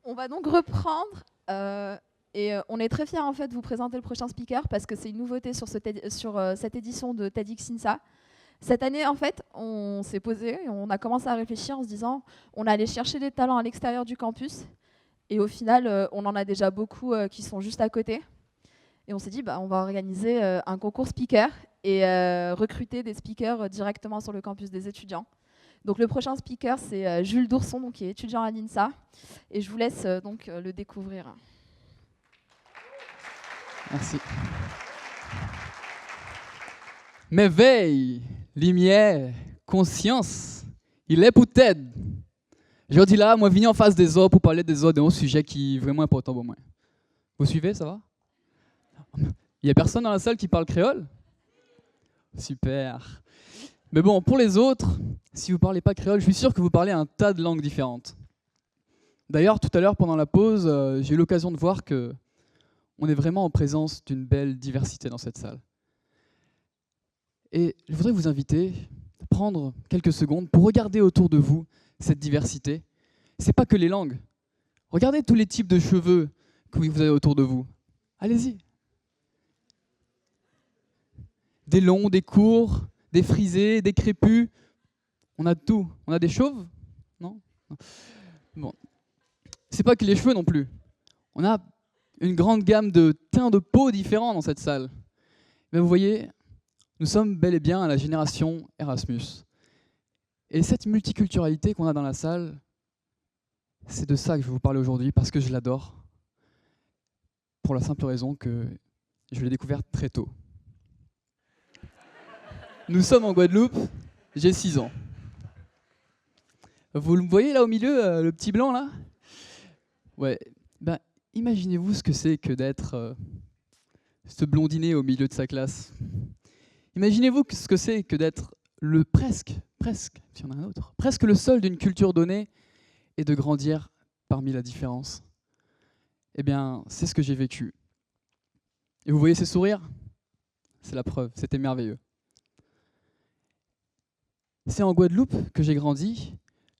On va donc reprendre on est très fiers en fait de vous présenter le prochain speaker parce que c'est une nouveauté sur cette édition de TEDxINSA. Cette année en fait on s'est posé et on a commencé à réfléchir en se disant on allait chercher des talents à l'extérieur du campus et au final on en a déjà beaucoup qui sont juste à côté et on s'est dit on va organiser un concours speaker et recruter des speakers directement sur le campus des étudiants. Donc le prochain speaker, c'est Jules Dourson, donc, qui est étudiant à l'INSA. Et je vous laisse donc le découvrir. Merci. M'éveil, lumière, conscience, il est pour t'aider. Je dis là, moi, venir en face des autres pour parler des autres d'un sujet qui est vraiment important pour moi. Vous suivez, ça va? Il n'y a personne dans la salle qui parle créole? Super. Mais bon, pour les autres, si vous ne parlez pas créole, je suis sûr que vous parlez un tas de langues différentes. D'ailleurs, tout à l'heure, pendant la pause, j'ai eu l'occasion de voir qu'on est vraiment en présence d'une belle diversité dans cette salle. Et je voudrais vous inviter à prendre quelques secondes pour regarder autour de vous cette diversité. Ce n'est pas que les langues. Regardez tous les types de cheveux que vous avez autour de vous. Allez-y. Des longs, des courts, des frisés, des crépus, on a de tout. On a des chauves? Non? Bon. C'est pas que les cheveux non plus. On a une grande gamme de teints de peau différents dans cette salle. Mais vous voyez, nous sommes bel et bien à la génération Erasmus. Et cette multiculturalité qu'on a dans la salle, c'est de ça que je vais vous parler aujourd'hui, parce que je l'adore. Pour la simple raison que je l'ai découverte très tôt. Nous sommes en Guadeloupe, j'ai 6 ans. Vous le voyez là au milieu, le petit blanc là? Ouais, imaginez-vous ce que c'est que d'être ce blondinet au milieu de sa classe. Imaginez-vous ce que c'est que d'être presque, s'il y en a un autre, presque le seul d'une culture donnée et de grandir parmi la différence. Eh bien, c'est ce que j'ai vécu. Et vous voyez ces sourires? C'est la preuve, c'était merveilleux. C'est en Guadeloupe que j'ai grandi,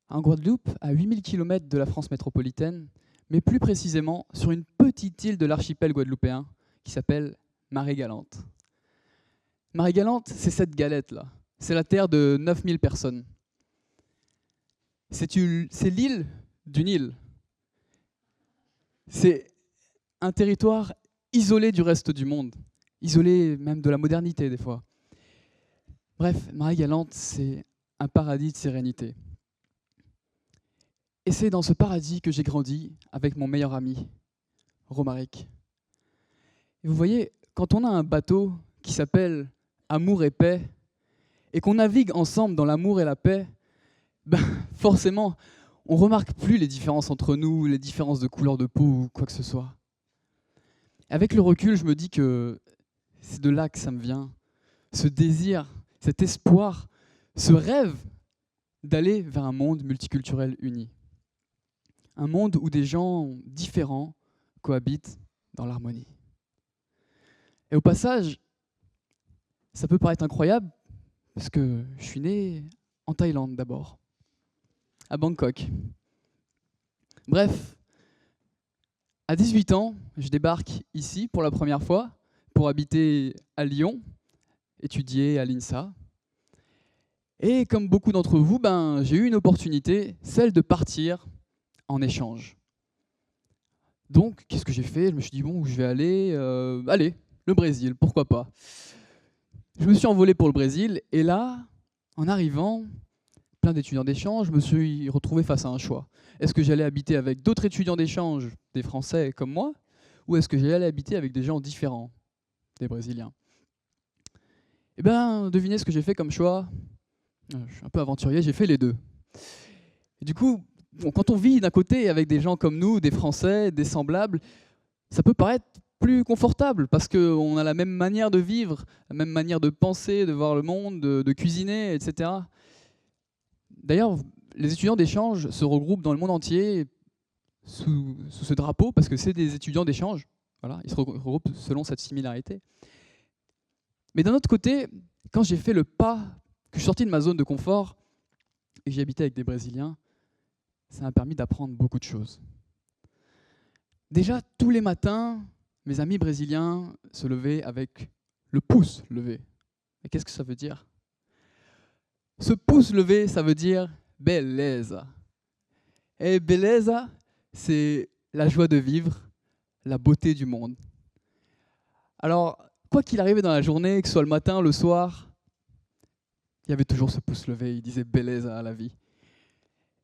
en Guadeloupe, à 8000 km de la France métropolitaine, mais plus précisément sur une petite île de l'archipel guadeloupéen qui s'appelle Marie-Galante. Marie-Galante, c'est cette galette-là. C'est la terre de 9000 personnes. C'est l'île d'une île. C'est un territoire isolé du reste du monde, isolé même de la modernité des fois. Bref, Marie-Galante, c'est un paradis de sérénité. Et c'est dans ce paradis que j'ai grandi avec mon meilleur ami, Romaric. Et vous voyez, quand on a un bateau qui s'appelle Amour et paix, et qu'on navigue ensemble dans l'amour et la paix, forcément, on ne remarque plus les différences entre nous, les différences de couleur de peau ou quoi que ce soit. Avec le recul, je me dis que c'est de là que ça me vient, ce désir, cet espoir, ce rêve d'aller vers un monde multiculturel uni. Un monde où des gens différents cohabitent dans l'harmonie. Et au passage, ça peut paraître incroyable, parce que je suis né en Thaïlande d'abord, à Bangkok. Bref, à 18 ans, je débarque ici pour la première fois, pour habiter à Lyon, étudier à l'INSA. Et comme beaucoup d'entre vous, j'ai eu une opportunité, celle de partir en échange. Donc, qu'est-ce que j'ai fait? Je me suis dit, où je vais aller? Allez, le Brésil, pourquoi pas? Je me suis envolé pour le Brésil, et là, en arrivant, plein d'étudiants d'échange, je me suis retrouvé face à un choix. Est-ce que j'allais habiter avec d'autres étudiants d'échange, des Français comme moi, ou est-ce que j'allais habiter avec des gens différents, des Brésiliens? Eh bien, devinez ce que j'ai fait comme choix. Je suis un peu aventurier, j'ai fait les deux. Et du coup, quand on vit d'un côté avec des gens comme nous, des Français, des semblables, ça peut paraître plus confortable parce qu'on a la même manière de vivre, la même manière de penser, de voir le monde, de cuisiner, etc. D'ailleurs, les étudiants d'échange se regroupent dans le monde entier sous ce drapeau, parce que c'est des étudiants d'échange. Voilà, ils se regroupent selon cette similarité. Mais d'un autre côté, quand j'ai fait le pas, que je suis sorti de ma zone de confort et que j'ai habité avec des Brésiliens, ça m'a permis d'apprendre beaucoup de choses. Déjà, tous les matins, mes amis brésiliens se levaient avec le pouce levé. Et qu'est-ce que ça veut dire? Ce pouce levé, ça veut dire beleza. Et beleza, c'est la joie de vivre, la beauté du monde. Alors, quoi qu'il arrivait dans la journée, que ce soit le matin, le soir, il y avait toujours ce pouce levé, il disait beleza à la vie.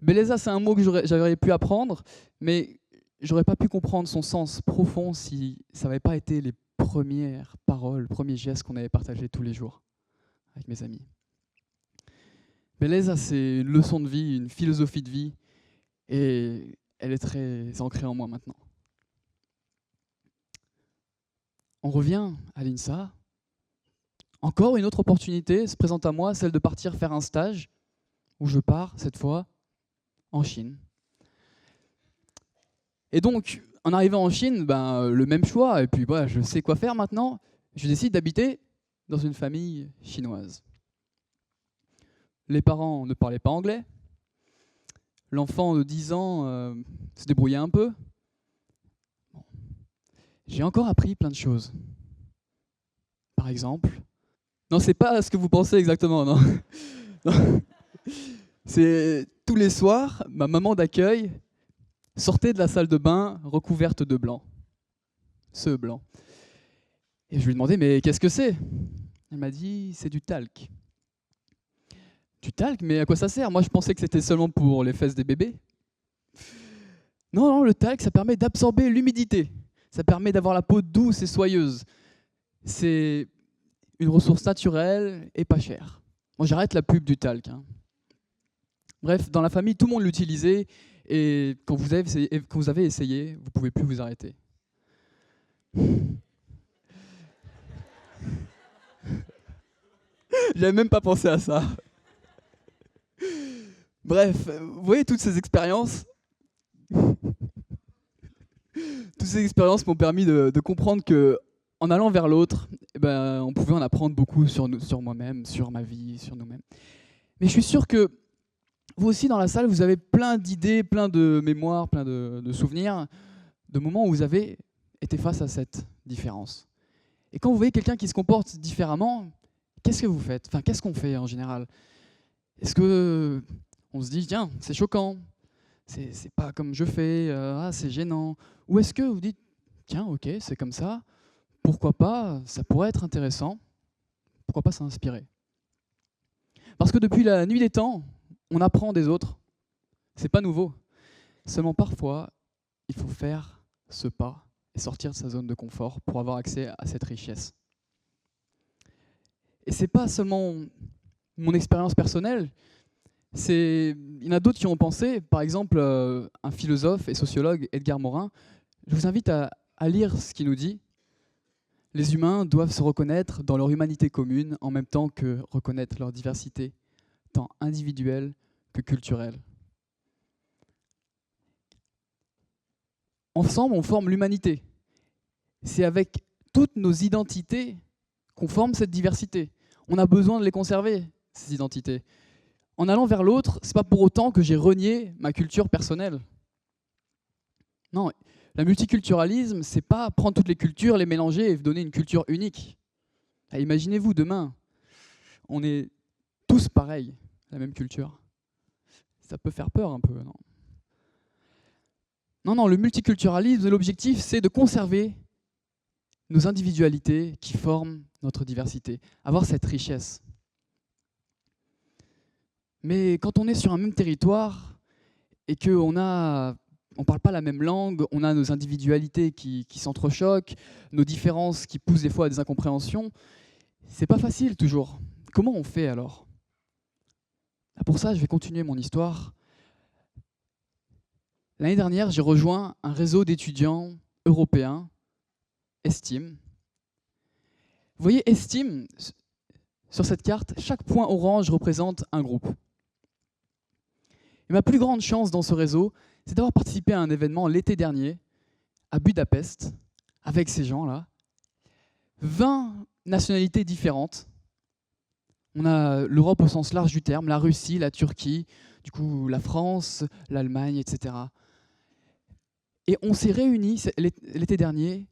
Beleza, c'est un mot que j'aurais pu apprendre, mais j'aurais pas pu comprendre son sens profond si ça n'avait pas été les premières paroles, premiers gestes qu'on avait partagés tous les jours avec mes amis. Beleza, c'est une leçon de vie, une philosophie de vie, et elle est très ancrée en moi maintenant. On revient à l'INSA. Encore une autre opportunité se présente à moi, celle de partir faire un stage, où je pars, cette fois, en Chine. Et donc, en arrivant en Chine, le même choix, et puis voilà, je sais quoi faire maintenant, je décide d'habiter dans une famille chinoise. Les parents ne parlaient pas anglais, l'enfant de 10 ans se débrouillait un peu. Bon. J'ai encore appris plein de choses. Par exemple, non, c'est pas ce que vous pensez exactement, non. Non. C'est tous les soirs, ma maman d'accueil sortait de la salle de bain recouverte de blanc. Ce blanc. Et je lui ai demandé, mais qu'est-ce que c'est? Elle m'a dit, c'est du talc. Du talc, mais à quoi ça sert? Moi, je pensais que c'était seulement pour les fesses des bébés. Non, le talc, ça permet d'absorber l'humidité. Ça permet d'avoir la peau douce et soyeuse. C'est une ressource naturelle et pas chère. Bon, j'arrête la pub du talc. Bref, dans la famille, tout le monde l'utilisait et quand vous avez essayé, vous ne pouvez plus vous arrêter. J'avais même pas pensé à ça. Bref, vous voyez toutes ces expériences. Toutes ces expériences m'ont permis de comprendre que, en allant vers l'autre, on pouvait en apprendre beaucoup sur moi-même, sur ma vie, sur nous-mêmes. Mais je suis sûr que vous aussi, dans la salle, vous avez plein d'idées, plein de mémoires, plein de souvenirs, de moments où vous avez été face à cette différence. Et quand vous voyez quelqu'un qui se comporte différemment, qu'est-ce que vous faites? Enfin, qu'est-ce qu'on fait en général? Est-ce qu'on se dit, tiens, c'est choquant, c'est pas comme je fais, c'est gênant? Ou est-ce que vous dites, tiens, ok, c'est comme ça, pourquoi pas, ça pourrait être intéressant, pourquoi pas s'inspirer? Parce que depuis la nuit des temps, on apprend des autres. C'est pas nouveau. Seulement parfois, il faut faire ce pas et sortir de sa zone de confort pour avoir accès à cette richesse. Et c'est pas seulement mon expérience personnelle, il y en a d'autres qui ont pensé, par exemple un philosophe et sociologue, Edgar Morin. Je vous invite à lire ce qu'il nous dit. Les humains doivent se reconnaître dans leur humanité commune en même temps que reconnaître leur diversité, tant individuelle que culturelle. Ensemble, on forme l'humanité. C'est avec toutes nos identités qu'on forme cette diversité. On a besoin de les conserver, ces identités. En allant vers l'autre, ce n'est pas pour autant que j'ai renié ma culture personnelle. Non, le multiculturalisme, ce n'est pas prendre toutes les cultures, les mélanger et donner une culture unique. Imaginez-vous demain, on est tous pareils, la même culture. Ça peut faire peur un peu, non? Non, le multiculturalisme, l'objectif, c'est de conserver nos individualités qui forment notre diversité, avoir cette richesse. Mais quand on est sur un même territoire et qu'on ne parle pas la même langue, on a nos individualités qui s'entrechoquent, nos différences qui poussent des fois à des incompréhensions, c'est pas facile toujours. Comment on fait alors? Pour ça, je vais continuer mon histoire. L'année dernière, j'ai rejoint un réseau d'étudiants européens, ESTIM. Vous voyez, ESTIM, sur cette carte, chaque point orange représente un groupe. Et ma plus grande chance dans ce réseau, c'est d'avoir participé à un événement l'été dernier à Budapest avec ces gens-là. 20 nationalités différentes. On a l'Europe au sens large du terme, la Russie, la Turquie, du coup la France, l'Allemagne, etc. Et on s'est réunis l'été dernier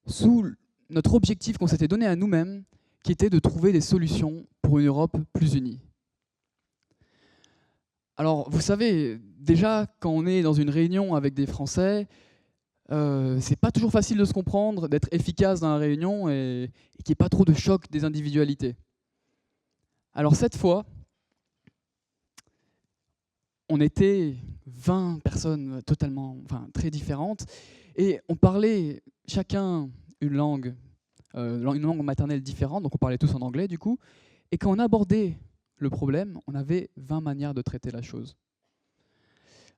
sous notre objectif qu'on s'était donné à nous-mêmes, qui était de trouver des solutions pour une Europe plus unie. Alors, vous savez, déjà, quand on est dans une réunion avec des Français, c'est pas toujours facile de se comprendre, d'être efficace dans la réunion et qu'il n'y ait pas trop de choc des individualités. Alors cette fois, on était 20 personnes totalement, très différentes, et on parlait chacun une langue maternelle différente, donc on parlait tous en anglais du coup, et quand on abordait le problème, on avait 20 manières de traiter la chose.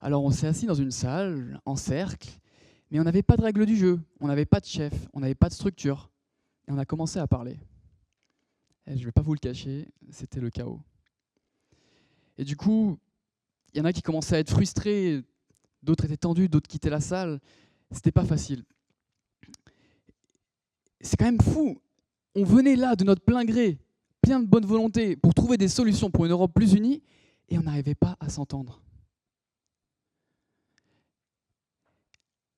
Alors on s'est assis dans une salle, en cercle, mais on n'avait pas de règle du jeu, on n'avait pas de chef, on n'avait pas de structure, et on a commencé à parler. Et je ne vais pas vous le cacher, c'était le chaos. Et du coup, il y en a qui commençaient à être frustrés, d'autres étaient tendus, d'autres quittaient la salle. C'était pas facile. C'est quand même fou. On venait là de notre plein gré, plein de bonne volonté, pour trouver des solutions pour une Europe plus unie, et on n'arrivait pas à s'entendre.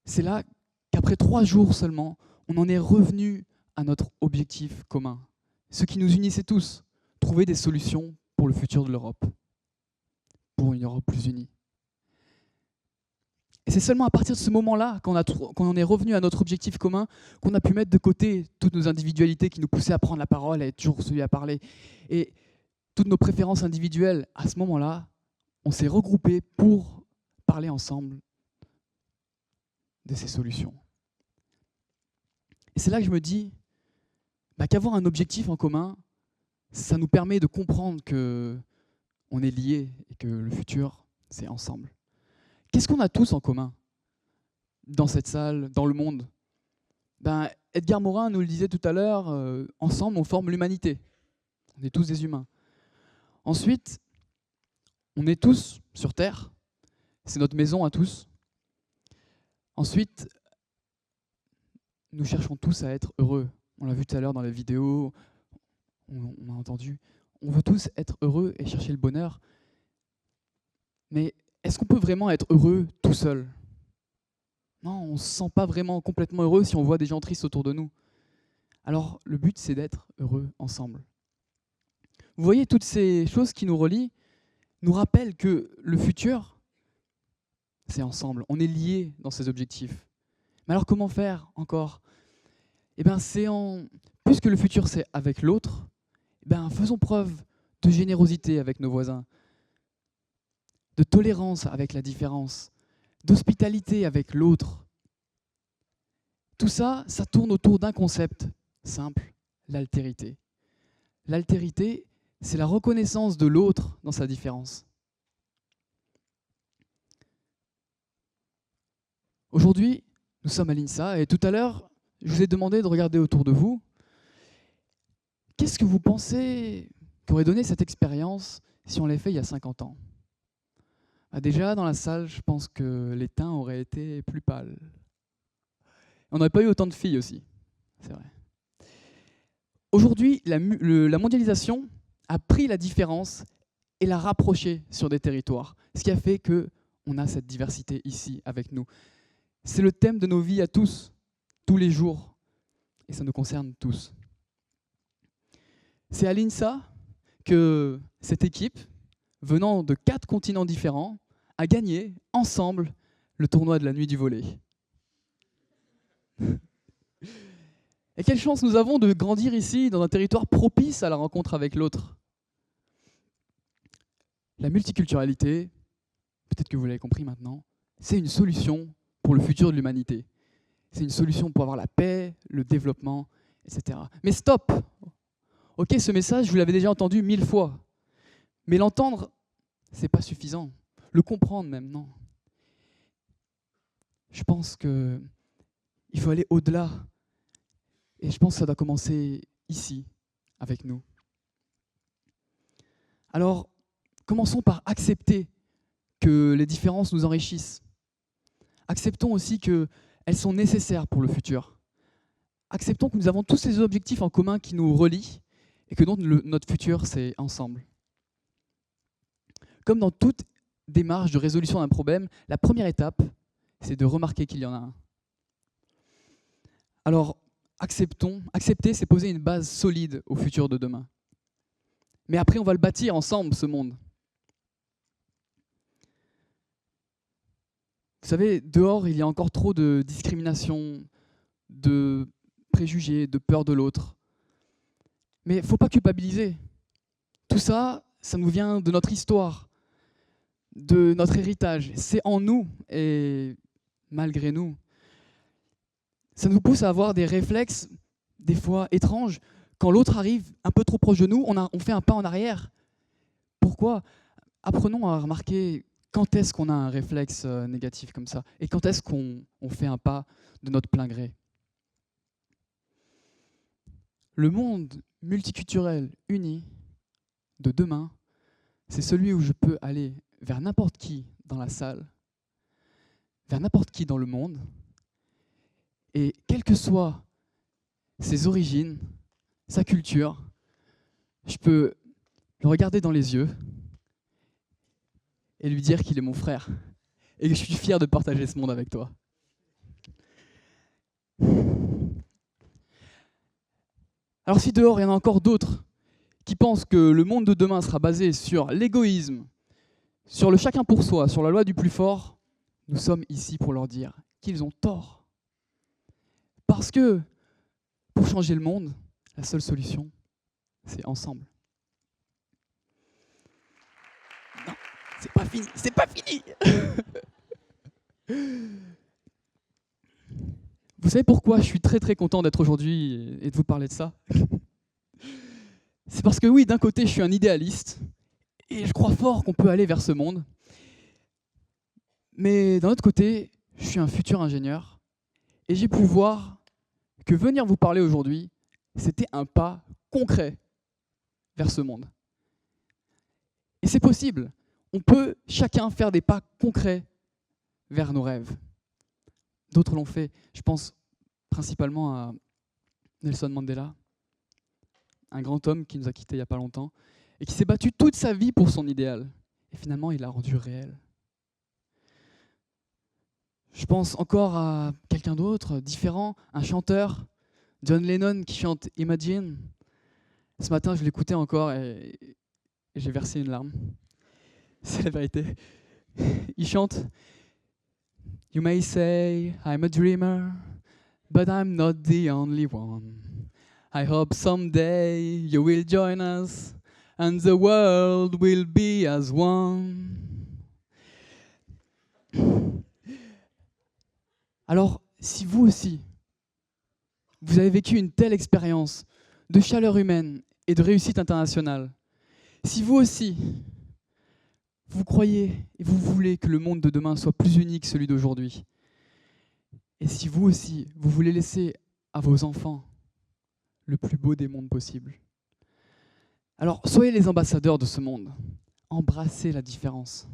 C'est là qu'après 3 jours seulement, on en est revenu à notre objectif commun. Ce qui nous unissait tous, trouver des solutions pour le futur de l'Europe, pour une Europe plus unie. Et c'est seulement à partir de ce moment-là, quand on en est revenu à notre objectif commun, qu'on a pu mettre de côté toutes nos individualités qui nous poussaient à prendre la parole, à être toujours celui à parler, et toutes nos préférences individuelles. À ce moment-là, on s'est regroupés pour parler ensemble de ces solutions. Et c'est là que je me dis qu'avoir un objectif en commun, ça nous permet de comprendre qu'on est liés et que le futur, c'est ensemble. Qu'est-ce qu'on a tous en commun dans cette salle, dans le monde ? Edgar Morin nous le disait tout à l'heure, ensemble on forme l'humanité. On est tous des humains. Ensuite, on est tous sur Terre, c'est notre maison à tous. Ensuite, nous cherchons tous à être heureux. On l'a vu tout à l'heure dans les vidéos, on a entendu. On veut tous être heureux et chercher le bonheur. Mais est-ce qu'on peut vraiment être heureux tout seul ? Non, on ne se sent pas vraiment complètement heureux si on voit des gens tristes autour de nous. Alors, le but, c'est d'être heureux ensemble. Vous voyez, toutes ces choses qui nous relient nous rappellent que le futur, c'est ensemble. On est liés dans ces objectifs. Mais alors, comment faire encore ? Puisque le futur, c'est avec l'autre, faisons preuve de générosité avec nos voisins, de tolérance avec la différence, d'hospitalité avec l'autre. Tout ça, ça tourne autour d'un concept simple, l'altérité. L'altérité, c'est la reconnaissance de l'autre dans sa différence. Aujourd'hui, nous sommes à l'INSA et tout à l'heure, je vous ai demandé de regarder autour de vous. Qu'est-ce que vous pensez qu'aurait donné cette expérience si on l'avait fait il y a 50 ans ? Déjà, dans la salle, je pense que les teints auraient été plus pâles. On n'aurait pas eu autant de filles aussi, c'est vrai. Aujourd'hui, la mondialisation a pris la différence et l'a rapprochée sur des territoires, ce qui a fait qu'on a cette diversité ici avec nous. C'est le thème de nos vies à tous, tous les jours, et ça nous concerne tous. C'est à l'INSA que cette équipe, venant de 4 continents différents, a gagné ensemble le tournoi de la nuit du volley. Et quelle chance nous avons de grandir ici dans un territoire propice à la rencontre avec l'autre. La multiculturalité, peut-être que vous l'avez compris maintenant, c'est une solution pour le futur de l'humanité. C'est une solution pour avoir la paix, le développement, etc. Mais stop ! Ok, ce message, vous l'avez déjà entendu 1000 fois. Mais l'entendre, c'est pas suffisant. Le comprendre même, non. Je pense qu'il faut aller au-delà. Et je pense que ça doit commencer ici, avec nous. Alors, commençons par accepter que les différences nous enrichissent. Acceptons aussi qu'elles sont nécessaires pour le futur. Acceptons que nous avons tous ces objectifs en commun qui nous relient et que donc notre futur, c'est ensemble. Comme dans toute démarche de résolution d'un problème, la première étape, c'est de remarquer qu'il y en a un. Alors, accepter, c'est poser une base solide au futur de demain. Mais après, on va le bâtir ensemble, ce monde. Vous savez, dehors, il y a encore trop de discrimination, de préjugés, de peur de l'autre. Mais il ne faut pas culpabiliser. Tout ça, ça nous vient de notre histoire, de notre héritage. C'est en nous et malgré nous. Ça nous pousse à avoir des réflexes, des fois étranges. Quand l'autre arrive un peu trop proche de nous, on fait un pas en arrière. Pourquoi ? Apprenons à remarquer quand est-ce qu'on a un réflexe négatif comme ça et quand est-ce qu'on fait un pas de notre plein gré. Le monde multiculturel uni de demain, c'est celui où je peux aller vers n'importe qui dans la salle, vers n'importe qui dans le monde, et quelles que soient ses origines, sa culture, je peux le regarder dans les yeux et lui dire qu'il est mon frère et que je suis fier de partager ce monde avec toi. Alors si dehors, il y en a encore d'autres qui pensent que le monde de demain sera basé sur l'égoïsme, sur le chacun pour soi, sur la loi du plus fort, nous sommes ici pour leur dire qu'ils ont tort. Parce que pour changer le monde, la seule solution, c'est ensemble. Non, c'est pas fini. Vous savez pourquoi je suis très très content d'être aujourd'hui et de vous parler de ça ? C'est parce que oui, d'un côté, je suis un idéaliste et je crois fort qu'on peut aller vers ce monde. Mais d'un autre côté, je suis un futur ingénieur et j'ai pu voir que venir vous parler aujourd'hui, c'était un pas concret vers ce monde. Et c'est possible. On peut chacun faire des pas concrets vers nos rêves. D'autres l'ont fait. Je pense principalement à Nelson Mandela, un grand homme qui nous a quittés il n'y a pas longtemps et qui s'est battu toute sa vie pour son idéal. Et finalement, il l'a rendu réel. Je pense encore à quelqu'un d'autre, différent, un chanteur, John Lennon qui chante Imagine. Ce matin, je l'écoutais encore et j'ai versé une larme. C'est la vérité. Il chante « You may say I'm a dreamer, but I'm not the only one. I hope someday you will join us and the world will be as one. » Alors, si vous aussi, vous avez vécu une telle expérience de chaleur humaine et de réussite internationale, si vous aussi, vous croyez et vous voulez que le monde de demain soit plus uni que celui d'aujourd'hui, et si vous aussi, vous voulez laisser à vos enfants le plus beau des mondes possibles, alors soyez les ambassadeurs de ce monde, embrassez la différence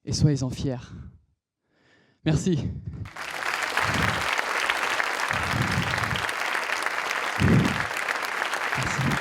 et soyez-en fiers. Merci. Merci.